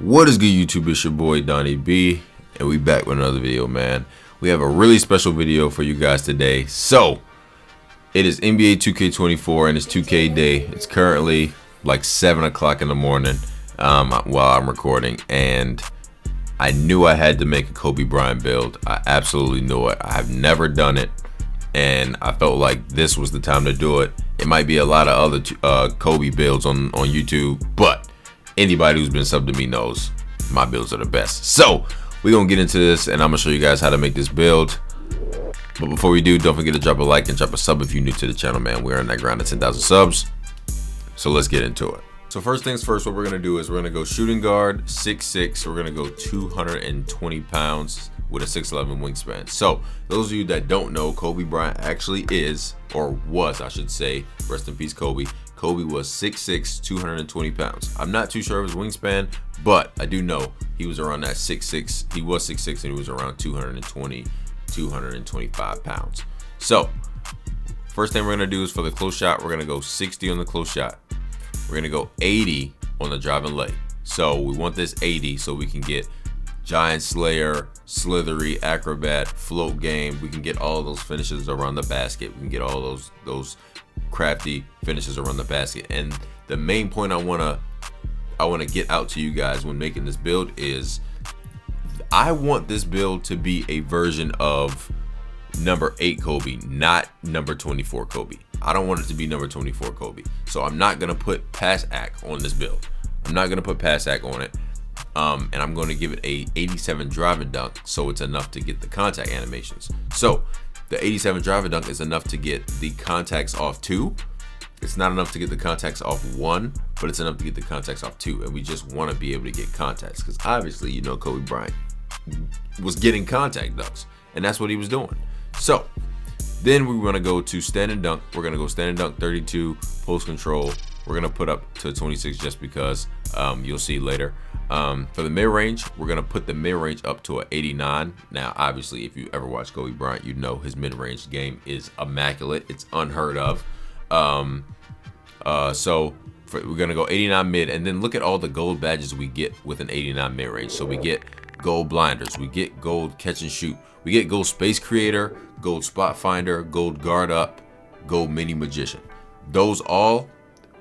What is good, YouTube? It's your boy DonnyB, and we back with another video, man. We have a really special video for you guys today. So it is NBA 2K24 and it's 2K day. It's currently like 7 o'clock in the morning while I'm recording, and I knew I had to make a Kobe Bryant build. I absolutely knew it. I have never done it, and I felt like this was the time to do it. It might be a lot of other Kobe builds on YouTube, but anybody who's been subbed to me knows my builds are the best. So we're gonna get into this, and I'm gonna show you guys how to make this build. But before we do, don't forget to drop a like and drop a sub if you're new to the channel, man. We're on that ground of 10,000 subs, so let's get into it. So first things first, what we're gonna do is we're gonna go shooting guard 6'6". We're gonna go 220 pounds with a 6'11" wingspan. So those of you that don't know, Kobe Bryant actually is, or was, I should say, rest in peace Kobe. Kobe was 6'6", 220 pounds. I'm not too sure of his wingspan, but I do know he was around that 6'6". He was 6'6", and he was around 220, 225 pounds. So first thing we're gonna do is for the close shot, we're gonna go 60 on the close shot. We're gonna go 80 on the drive and lay. So we want this 80 so we can get Giant Slayer, Slithery, Acrobat, Float Game. We can get all of those finishes around the basket. We can get all those crafty finishes around the basket. And the main point I wanna get out to you guys when making this build is I want this build to be a version of number 8 Kobe, not number 24 Kobe. I don't want it to be number 24 Kobe. So I'm not gonna put pass act on this build. I'm not gonna put pass act on it. And I'm going to give it a 87 drive and dunk, so it's enough to get the contact animations. So the 87 drive and dunk is enough to get the contacts off 2. It's not enough to get the contacts off 1, but it's enough to get the contacts off 2. And we just want to be able to get contacts, because obviously, you know, Kobe Bryant was getting contact dunks, and that's what he was doing. So then we want to go to stand and dunk. We're going to go stand and dunk 32, post control. We're going to put up to 26 just because you'll see later. For the mid-range, we're going to put the mid-range up to an 89. Now, obviously, if you ever watch Kobe Bryant, you know his mid-range game is immaculate. It's unheard of. We're going to go 89 mid, and then look at all the gold badges we get with an 89 mid-range. So we get gold blinders, we get gold catch and shoot, we get gold space creator, gold spot finder, gold guard up, gold mini magician. Those all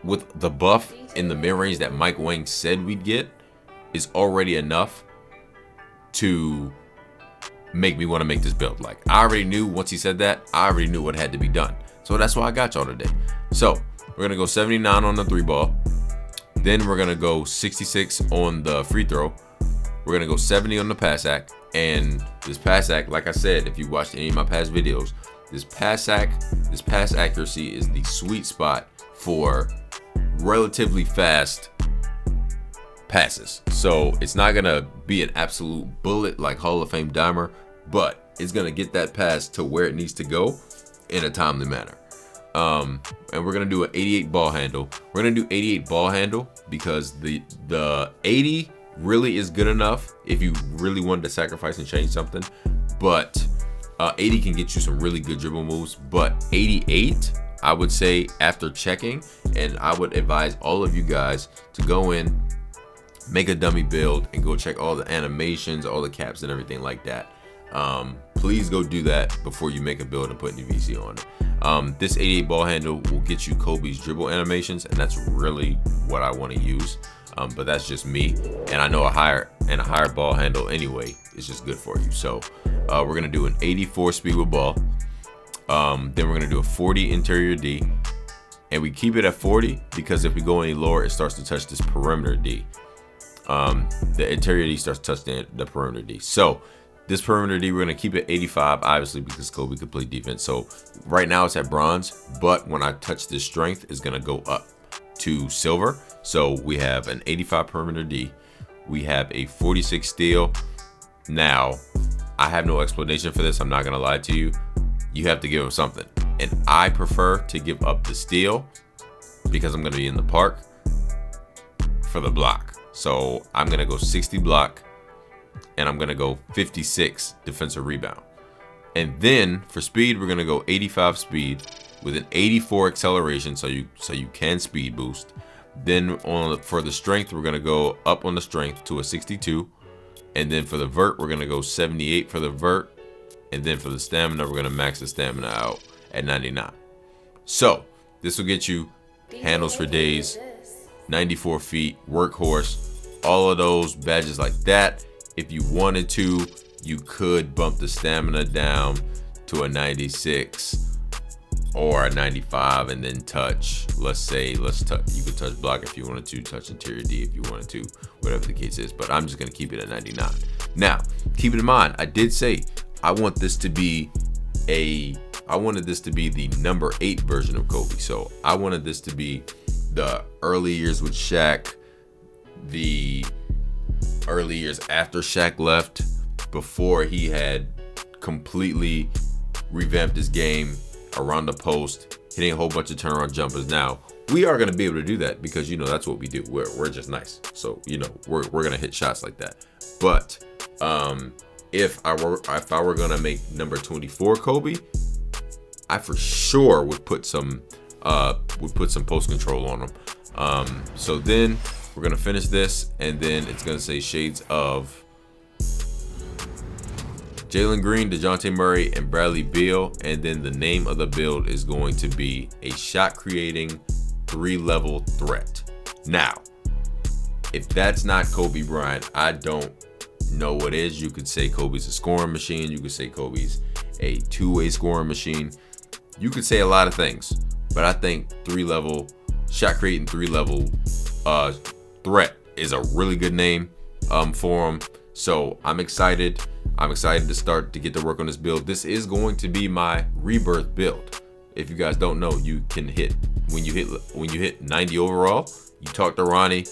with the buff in the mid-range that Mike Wang said we'd get is already enough to make me want to make this build. Like, I already knew once he said that, I already knew what had to be done. So that's why I got y'all today. So we're gonna go 79 on the 3-ball. Then we're gonna go 66 on the free throw. We're gonna go 70 on the pass act. And this pass act, like I said, if you watched any of my past videos, this pass accuracy is the sweet spot for relatively fast passes. So it's not gonna be an absolute bullet like Hall of Fame dimer, but it's gonna get that pass to where it needs to go in a timely manner. And we're gonna do an 88 ball handle. We're gonna do 88 ball handle because the 80 really is good enough if you really wanted to sacrifice and change something, but 80 can get you some really good dribble moves. But 88, I would say, after checking, and I would advise all of you guys to go in, make a dummy build, and go check all the animations, all the caps and everything like that. Please go do that before you make a build and put any VC on it. This 88 ball handle will get you Kobe's dribble animations, and that's really what I want to use. But that's just me, and I know a higher ball handle anyway is just good for you. So we're gonna do an 84 speed with ball. Then we're gonna do a 40 interior D, and we keep it at 40 because if we go any lower, it starts to touch this perimeter D. The interior D starts touching the perimeter D. So this perimeter D, we're gonna keep it 85, obviously, because Kobe could play defense. So right now it's at bronze, but when I touch this strength, it's gonna go up to silver. So we have an 85 perimeter D. We have a 46 steel. Now, I have no explanation for this. I'm not gonna lie to you. You have to give up something, and I prefer to give up the steel because I'm gonna be in the park for the block. So I'm gonna go 60 block, and I'm gonna go 56 defensive rebound. And then for speed, we're gonna go 85 speed with an 84 acceleration, so you can speed boost. Then for the strength, we're gonna go up on the strength to a 62, and then for the vert, we're gonna go 78 for the vert, and then for the stamina, we're gonna max the stamina out at 99. So this will get you handles for days, 94 feet, workhorse, all of those badges like that. If you wanted to, you could bump the stamina down to a 96 or a 95 and then touch. Let's touch. You could touch block if you wanted to, touch interior D if you wanted to, whatever the case is. But I'm just gonna keep it at 99. Now, keep it in mind, I did say I wanted this to be the number 8 version of Kobe. So I wanted this to be the early years with Shaq, the early years after Shaq left, before he had completely revamped his game around the post, hitting a whole bunch of turnaround jumpers. Now we are going to be able to do that because, you know, that's what we do. We're just nice. So, you know, we're going to hit shots like that. But if I were going to make number 24 Kobe, I for sure would put some post control on them. So then we're going to finish this, and then it's going to say shades of Jalen Green, DeJounte Murray, and Bradley Beal. And then the name of the build is going to be a shot creating 3-level threat. Now, if that's not Kobe Bryant, I don't know what is. You could say Kobe's a scoring machine. You could say Kobe's a two-way scoring machine. You could say a lot of things, but I think 3-level shot creating 3-level threat is a really good name for him. So I'm excited. I'm excited to start to get to work on this build. This is going to be my rebirth build. If you guys don't know, you can hit when you hit 90 overall, you talk to Ronnie,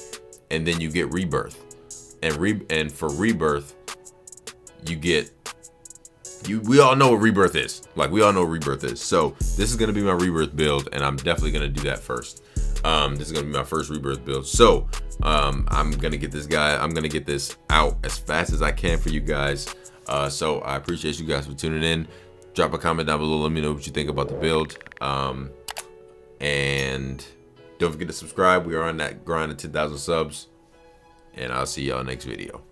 and then you get rebirth. And for rebirth, we all know what rebirth is. Like, we all know what rebirth is. So this is gonna be my rebirth build, and I'm definitely gonna do that first. This is gonna be my first rebirth build. So I'm gonna get this out as fast as I can for you guys. So I appreciate you guys for tuning in. Drop a comment down below. Let me know what you think about the build. And don't forget to subscribe. We are on that grind of 10,000 subs. And I'll see y'all next video.